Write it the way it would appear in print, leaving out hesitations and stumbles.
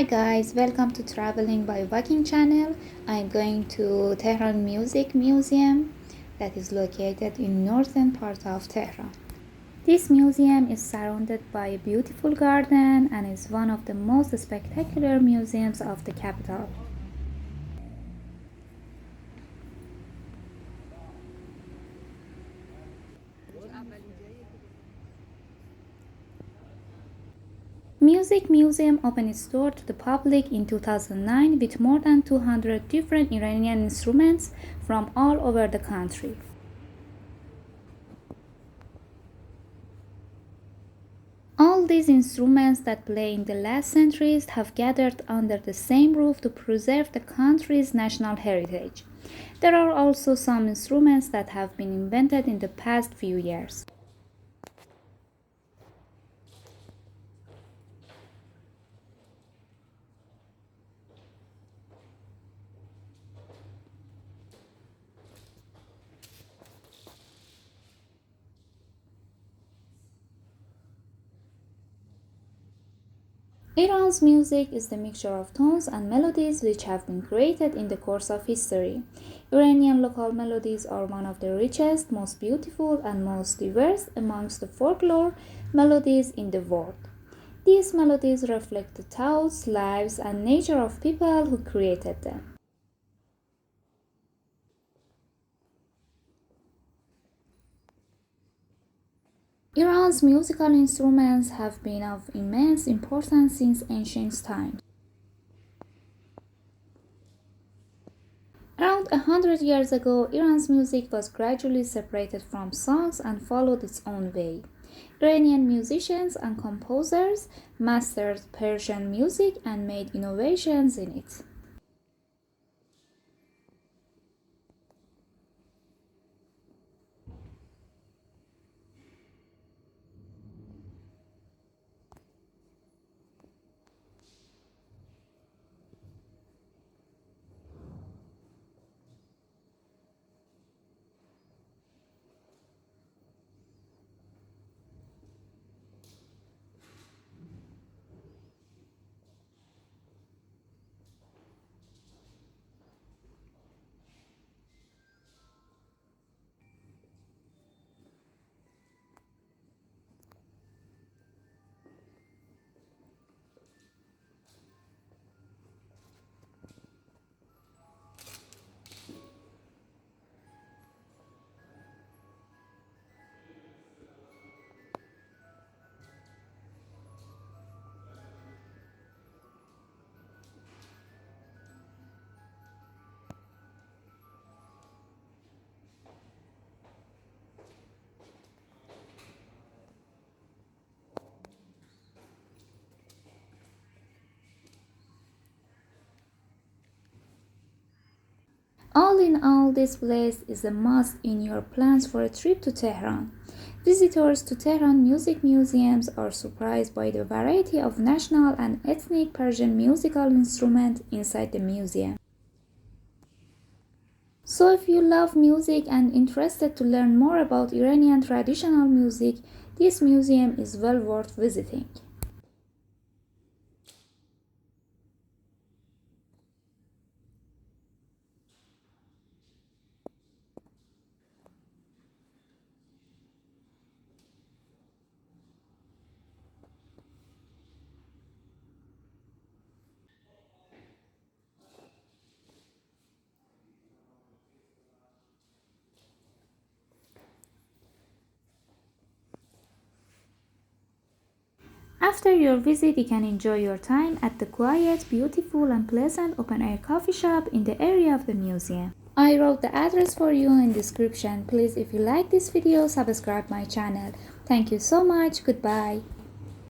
Hi guys, welcome to Traveling by Walking channel. I'm going to Tehran Music Museum that is located in northern part of Tehran. This museum is surrounded by a beautiful garden and is one of the most spectacular museums of the capital. Music Museum opened its door to the public in 2009 with more than 200 different Iranian instruments from all over the country. All these instruments that play in the last centuries have gathered under the same roof to preserve the country's national heritage. There are also some instruments that have been invented in the past few years. Iran's music is the mixture of tones and melodies which have been created in the course of history. Iranian local melodies are one of the richest, most beautiful, and most diverse amongst the folklore melodies in the world. These melodies reflect the thoughts, lives, and nature of people who created them. Iran's musical instruments have been of immense importance since ancient times. Around 100 years ago, Iran's music was gradually separated from songs and followed its own way. Iranian musicians and composers mastered Persian music and made innovations in it. All in all, this place is a must in your plans for a trip to Tehran. Visitors to Tehran Music Museums are surprised by the variety of national and ethnic Persian musical instruments inside the museum. So if you love music and interested to learn more about Iranian traditional music, this museum is well worth visiting. After your visit, you can enjoy your time at the quiet, beautiful, and pleasant open-air coffee shop in the area of the museum. I wrote the address for you in the description. Please, if you like this video, subscribe my channel. Thank you so much. Goodbye.